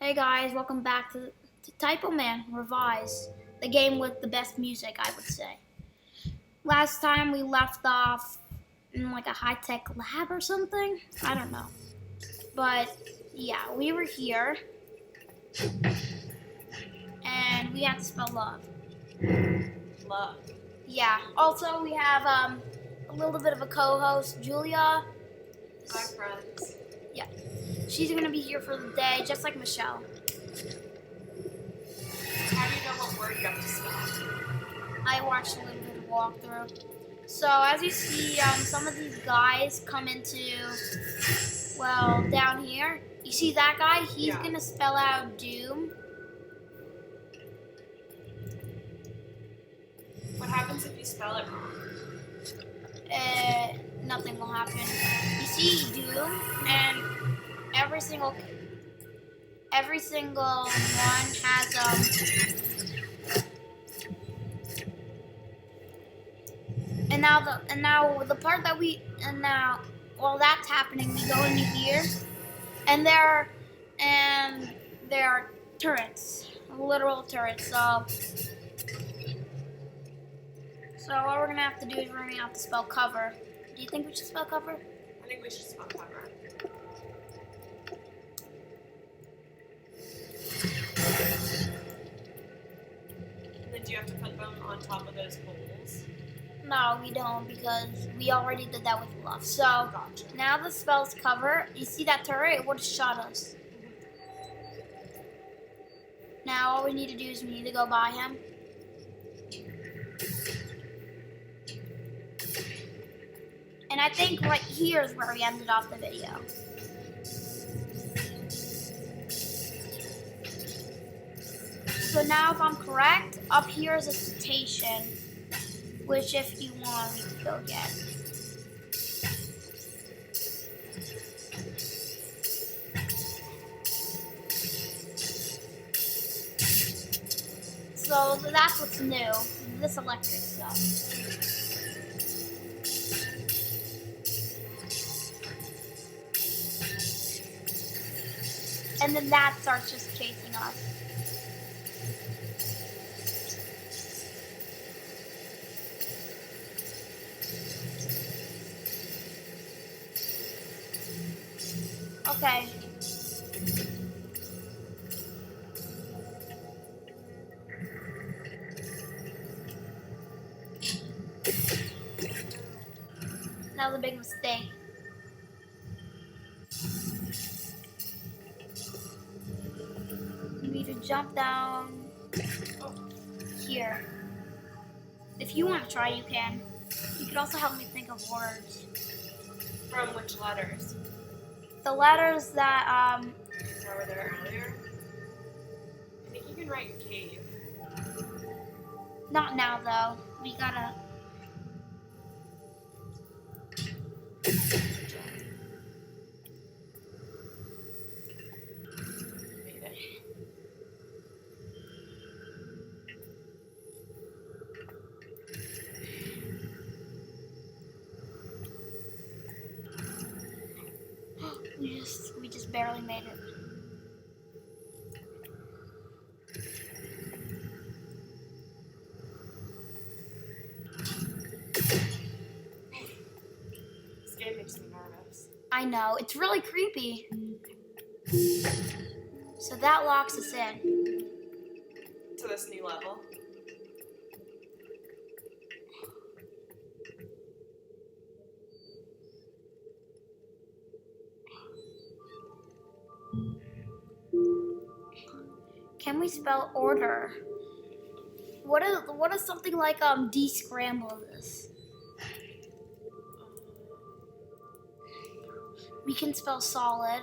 Hey guys, welcome back to Typoman Revised, the game with the best music, I would say. Last time we left off in like a high-tech lab or something. I don't know. But yeah, we were here and we had to spell love. Love. Yeah. Also, we have a little bit of a co-host, Julia. Hi, friends. Yeah. She's gonna be here for the day, just like Michelle. How do you know what word you have to spell? I watched a little bit of walkthrough. So as you see, some of these guys come into, well, down here. You see that guy? He's gonna spell out doom. What happens if you spell it wrong? Nothing will happen. You see doom, and every single one has and now the part that while that's happening, we go into here, and there are turrets, literal turrets. So what we're gonna have to do is we're gonna have to spell cover. Do you think we should spell cover? I think we should spell cover. And then do you have to put them on top of those poles? No, we don't, because we already did that with love. So Gotcha. now the spell's cover. You see that turret? It would have shot us. Now all we need to do is we need to go by him. And I think right here is where we ended off the video. So now if I'm correct, up here is a station, which if you want, we can go get. So that's what's new, this electric stuff. And then that starts just chasing us. Okay. That was a big mistake. You need to jump down here. If you want to try, you can. You could also help me think of words. From which letters? The letters that, That were there earlier? I think you can write cave. not now though. We gotta. Made it. We just barely made it. This game makes me nervous. I know, it's really creepy. So that locks us in. To this new level. Can we spell order? What is something like descramble this? We can spell solid.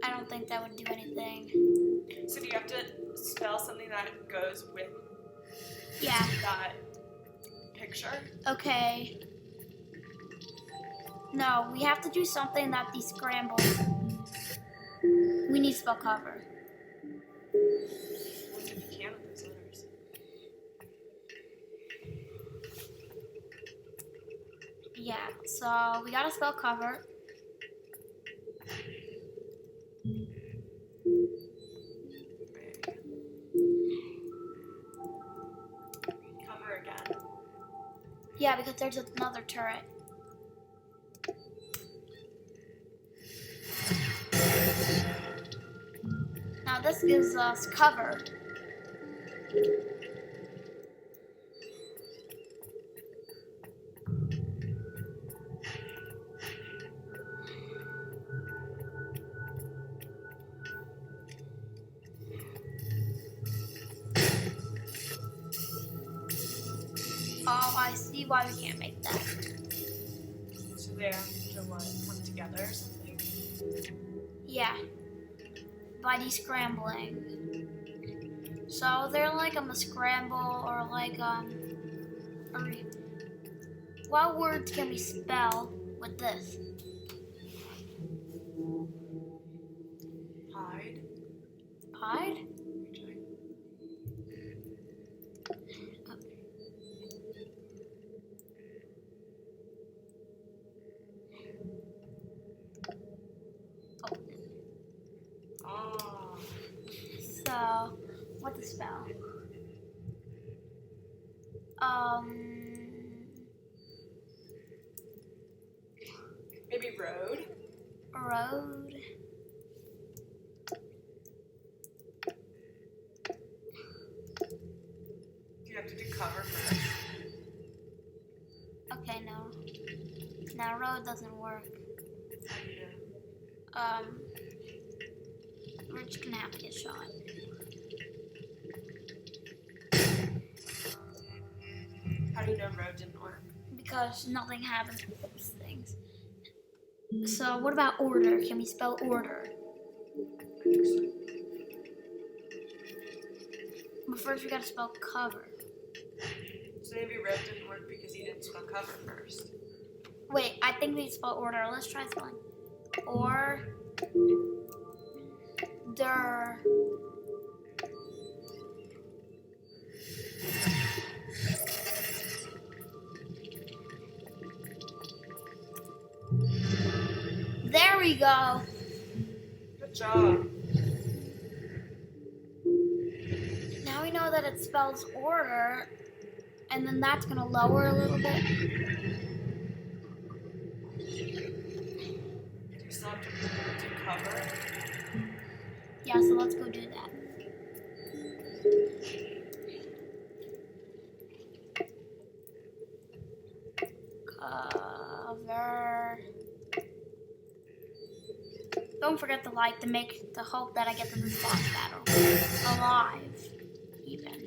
I don't think that would do anything. So do you have to spell something that goes with that picture? Okay. No, we have to do something that descrambles. We need to spell cover. I don't think you can with those letters. Yeah, so we gotta spell cover. because there's another turret. Now this gives us cover. Oh, I see why we can't make that. So they have to what? Work together or something? Yeah. By descrambling. So they're like a scramble or like what words can we spell with this? Hide. Hide? Oh. So, what to spell? Maybe road? Road. You have to do cover first. Okay, no. Now road doesn't work. Yeah. We're just gonna have to get shot. How do you know road didn't work? Because nothing happens with those things. So, what about order? Can we spell order? But first, we gotta spell cover. So maybe road didn't work because you didn't spell cover first. Wait, I think we spell order. Let's try spelling. Or. Der. There we go. Good job. Now we know that it spells order, and then that's gonna lower a little bit. You still have to do cover. Yeah, so let's go do that. Cover. Don't forget to like to hope that I get to this boss battle alive, even.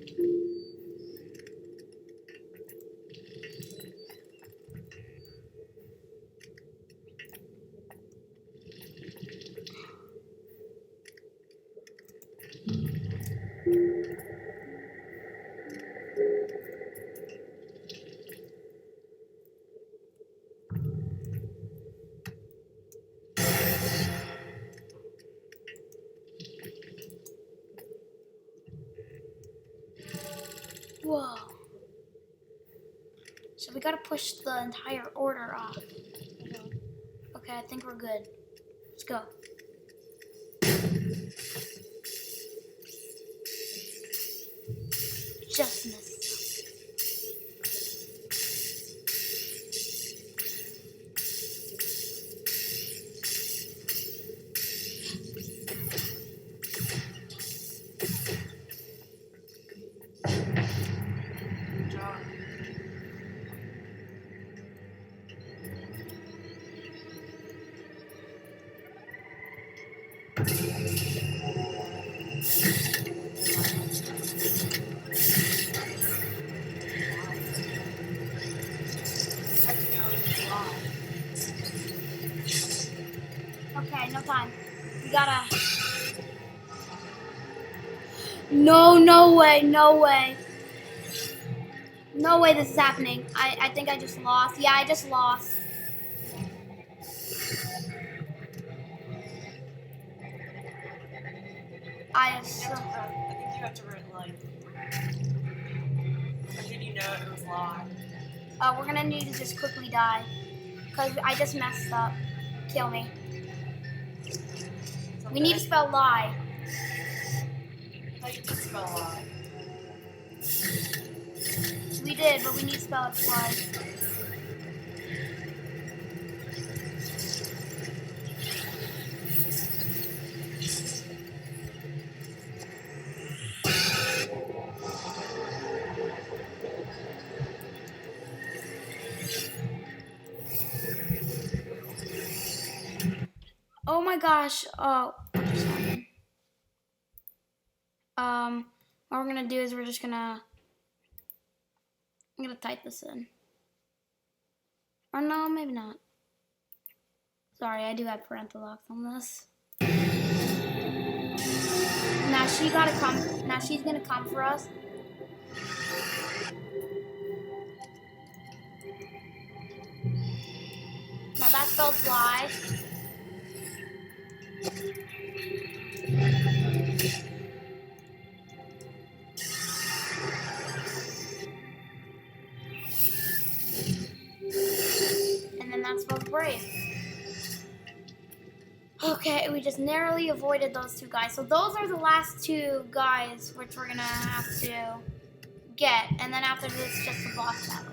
Whoa. So we gotta push the entire order off. Okay, I think we're good. Let's go. Just missed. Good job. Okay, no time. We gotta. No, no way, no way. No way this is happening. I think I just lost. Yeah, I just lost. I I think you have to write like. Or did you know it was live? we're gonna need to just quickly die. Because I just messed up. Kill me. We need to spell lie. I thought you did spell live. We did, but we need to spell it twice. Oh my gosh. Oh, what just happened? What we're gonna do is we're just gonna. I'm gonna type this in. Or no, maybe not. Sorry, I do have parental locks on this. Now she gotta come. Now she's gonna come for us. Now that spells lie. And then that spells brave. Okay, we just narrowly avoided those two guys. So those are the last two guys which we're gonna have to get. And then after this, just the boss battle.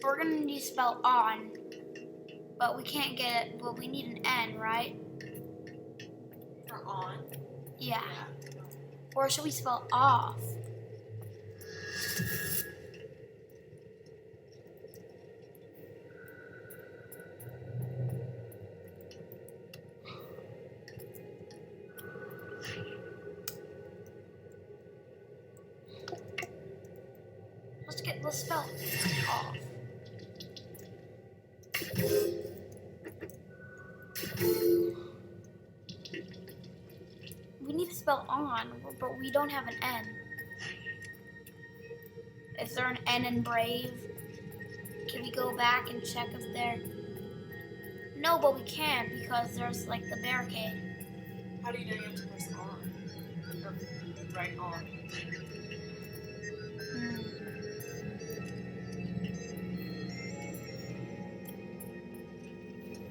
We're gonna need to spell on, but we can't get it. Well, we need an N, right? For on? Yeah. Or should we spell off? Let's spell off. We need to spell on, but we don't have an N. Is there an N in brave? Can we go back and check if there? No, but we can't because there's like the barricade. How do you know you have to press on? Or right on?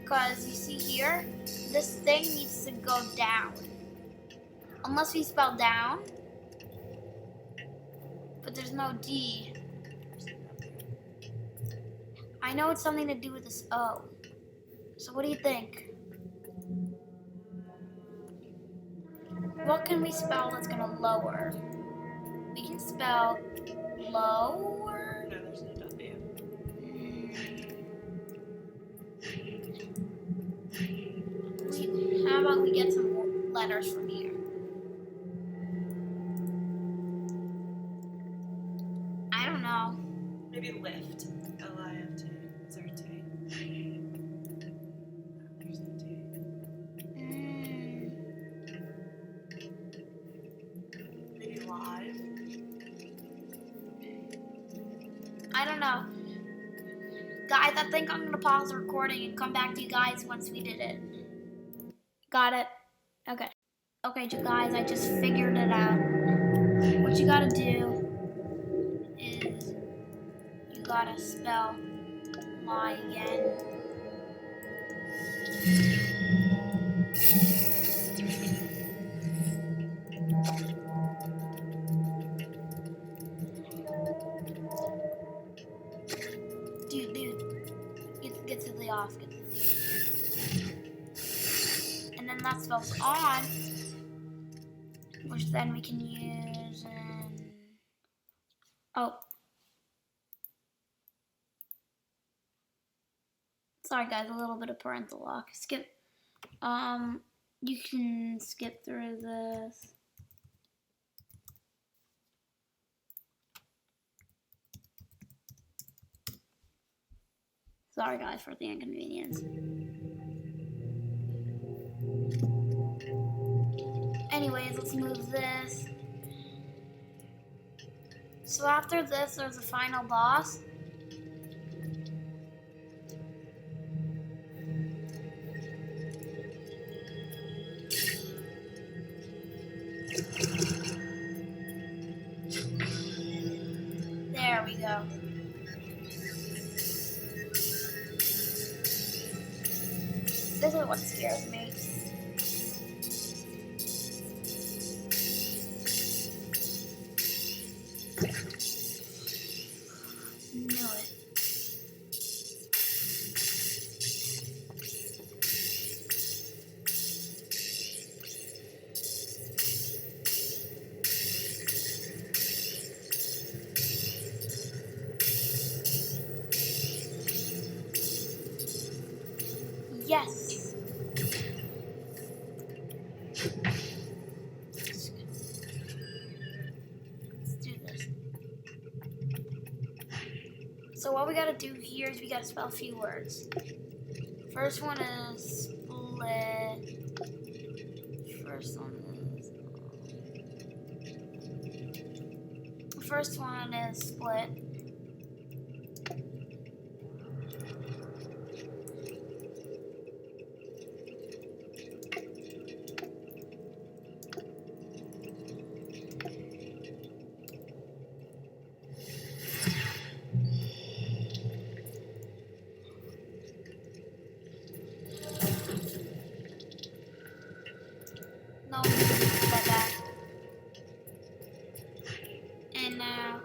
Because you see here, this thing needs to go down. Unless we spell down. But there's no D. I know it's something to do with this O. So what do you think? What can we spell that's gonna lower? We can spell lower. No, there's no W. How about we get some more letters from here? I don't know. Maybe lift. L-I-F-T. Is there a T? There's no T. Maybe live. I don't know. Guys, I think I'm gonna pause the recording and come back to you guys once we did it. Got it? Okay. Okay, you guys, I just figured it out. What you gotta do is you gotta spell lie again. Dude, get to the off. Get to the off. And then that spells on, which then we can use in... Oh. Sorry guys, a little bit of parental lock. Skip. You can skip through this. Sorry guys for the inconvenience. Anyways, let's move this. So after this, there's a final boss. There we go. This is what scares me. Knew it. Yes. Let's do this. So what we gotta do here is we gotta spell a few words. First one is split. First one is split. No, like that. And now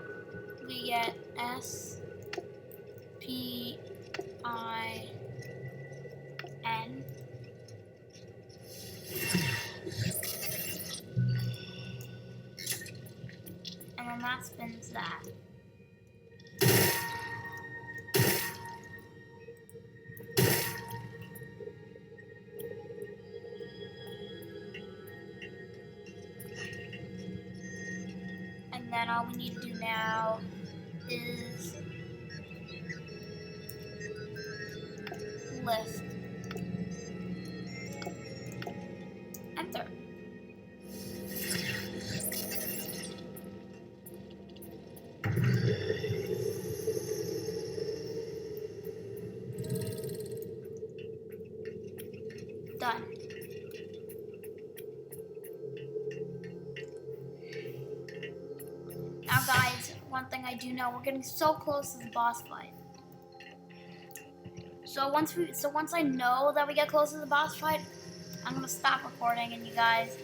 we get SPIN. And then that spins that. And then all we need to do now is lift. Enter. Done. Now guys, one thing I do know, we're getting so close to the boss fight. So once I know that we get close to the boss fight, I'm gonna stop recording and you guys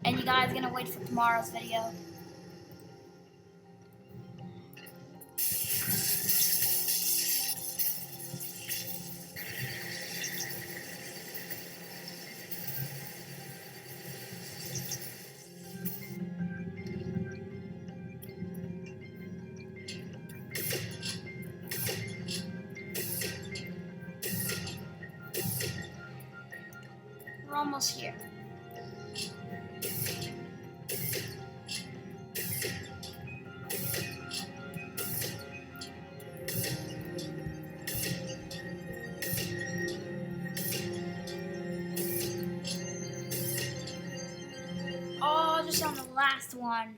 are gonna wait for tomorrow's video. We're almost here. Oh, just on the last one.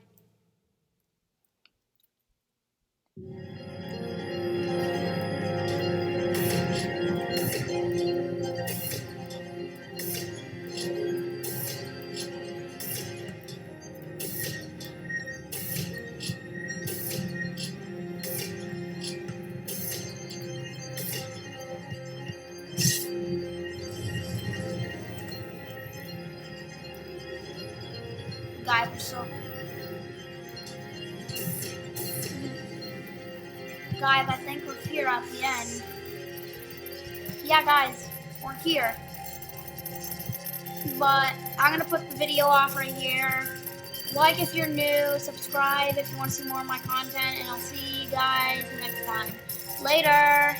Guys, we're so... Guys, I think we're here at the end. Yeah, guys, we're here. But I'm gonna put the video off right here. Like if you're new, subscribe if you want to see more of my content, and I'll see you guys next time. Later!